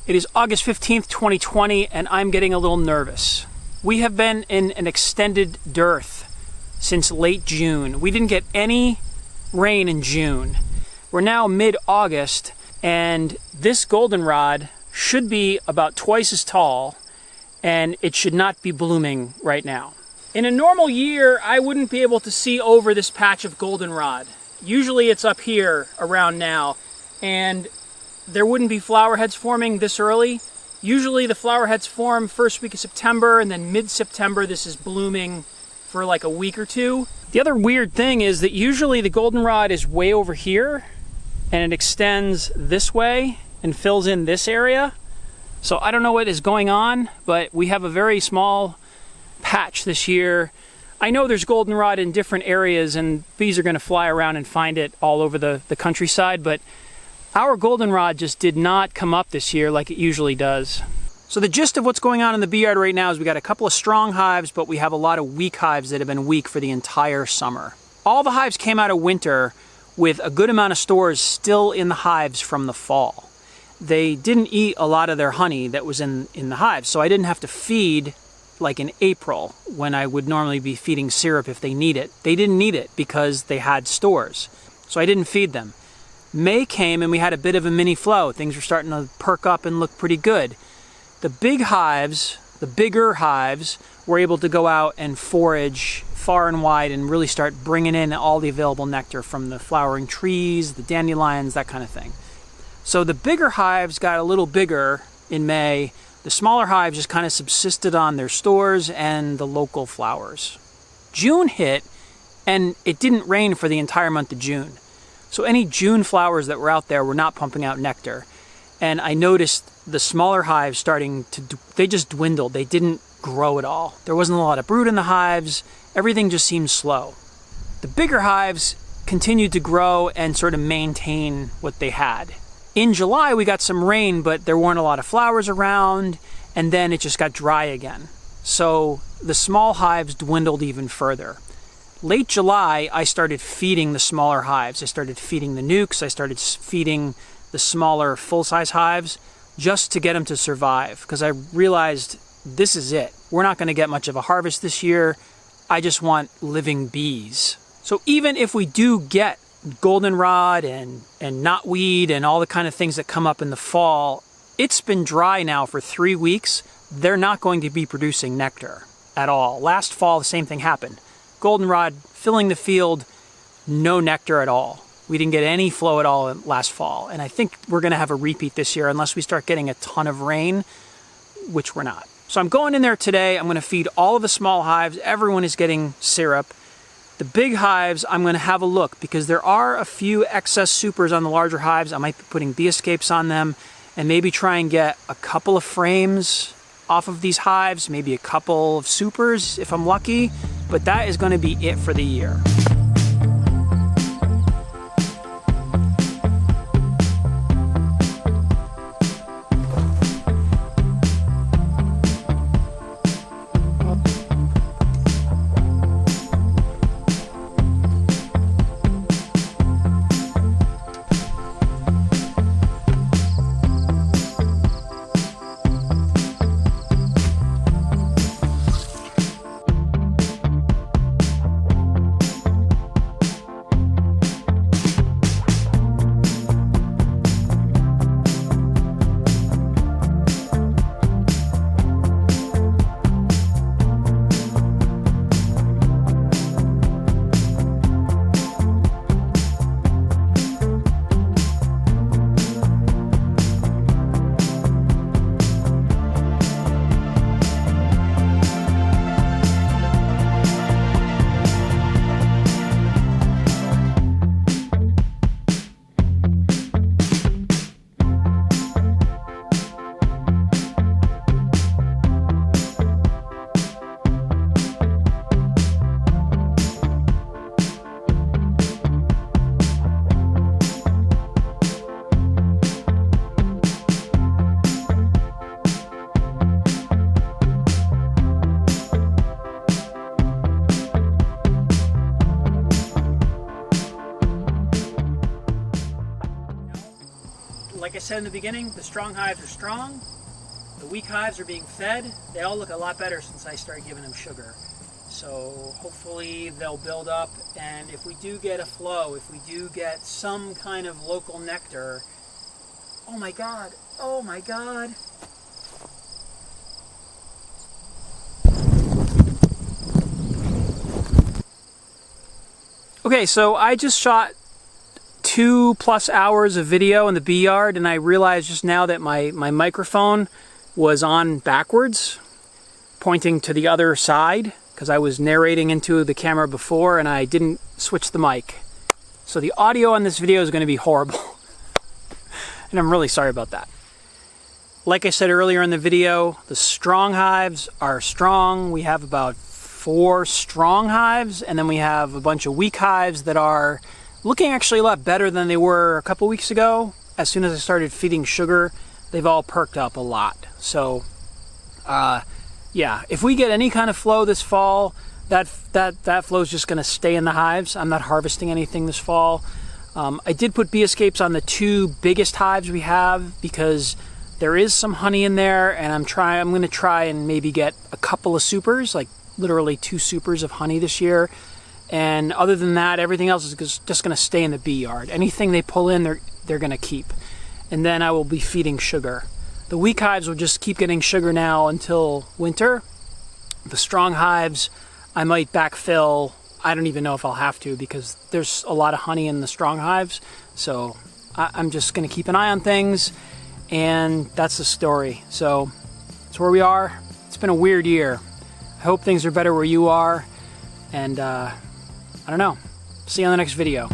It is August 15th, 2020, and I'm getting a little nervous. We have been in an extended dearth since late June. We didn't get any rain in June. We're now mid-August, and this goldenrod should be about twice as tall, and it should not be blooming right now. In a normal year, I wouldn't be able to see over this patch of goldenrod. Usually it's up here around now, and there wouldn't be flower heads forming this early. Usually the flower heads form first week of September, and then mid-September this is blooming for like a week or two. The other weird thing is that usually the goldenrod is way over here, and it extends this way and fills in this area. So I don't know what is going on, but we have a very small patch this year. I know there's goldenrod in different areas, and bees are going to fly around and find it all over the countryside, but our goldenrod just did not come up this year like it usually does. So the gist of what's going on in the bee yard right now is we got a couple of strong hives, but we have a lot of weak hives that have been weak for the entire summer. All the hives came out of winter with a good amount of stores still in the hives from the fall. They didn't eat a lot of their honey that was in the hives, so I didn't have to feed like in April when I would normally be feeding syrup if they need it. They didn't need it because they had stores, so I didn't feed them. May came and we had a bit of a mini flow. Things were starting to perk up and look pretty good. The big hives, the bigger hives, were able to go out and forage far and wide and really start bringing in all the available nectar from the flowering trees, the dandelions, that kind of thing. So the bigger hives got a little bigger in May. The smaller hives just kind of subsisted on their stores and the local flowers. June hit and it didn't rain for the entire month of June. So any June flowers that were out there were not pumping out nectar. And I noticed the smaller hives they just dwindled. They didn't grow at all. There wasn't a lot of brood in the hives. Everything just seemed slow. The bigger hives continued to grow and sort of maintain what they had. In July, we got some rain, but there weren't a lot of flowers around, and then it just got dry again. So the small hives dwindled even further. Late July, I started feeding the smaller hives. I started feeding the nukes. I started feeding the smaller full-size hives just to get them to survive, because I realized this is it. We're not going to get much of a harvest this year. I just want living bees. So even if we do get goldenrod and knotweed and all the kind of things that come up in the fall, it's been dry now for 3 weeks. They're not going to be producing nectar at all. Last fall, the same thing happened. Goldenrod filling the field, no nectar at all. We didn't get any flow at all last fall. And I think we're going to have a repeat this year unless we start getting a ton of rain, which we're not. So I'm going in there today. I'm going to feed all of the small hives. Everyone is getting syrup. The big hives, I'm going to have a look because there are a few excess supers on the larger hives. I might be putting bee escapes on them and maybe try and get a couple of frames off of these hives, maybe a couple of supers if I'm lucky, but that is going to be it for the year. I said in the beginning, the strong hives are strong. The weak hives are being fed. They all look a lot better since I started giving them sugar. So hopefully they'll build up, and if we do get a flow, if we do get some kind of local nectar, oh my God, oh my God. Okay, so I just shot 2+ hours of video in the bee yard, and I realized just now that my microphone was on backwards, pointing to the other side, because I was narrating into the camera before and I didn't switch the mic. So the audio on this video is going to be horrible. And I'm really sorry about that. Like I said earlier in the video, the strong hives are strong. We have about 4 strong hives, and then we have a bunch of weak hives that are looking actually a lot better than they were a couple weeks ago. As soon as I started feeding sugar, they've all perked up a lot. So yeah, if we get any kind of flow this fall, that flow is just going to stay in the hives. I'm not harvesting anything this fall. I did put bee escapes on the 2 biggest hives we have because there is some honey in there, and I'm going to try and maybe get a couple of supers, like literally 2 supers of honey this year. And other than that, everything else is just going to stay in the bee yard. Anything they pull in, they're going to keep. And then I will be feeding sugar. The weak hives will just keep getting sugar now until winter. The strong hives, I might backfill. I don't even know if I'll have to because there's a lot of honey in the strong hives. So I'm just going to keep an eye on things, and that's the story. So that's where we are. It's been a weird year. I hope things are better where you are, and I don't know. See you on the next video.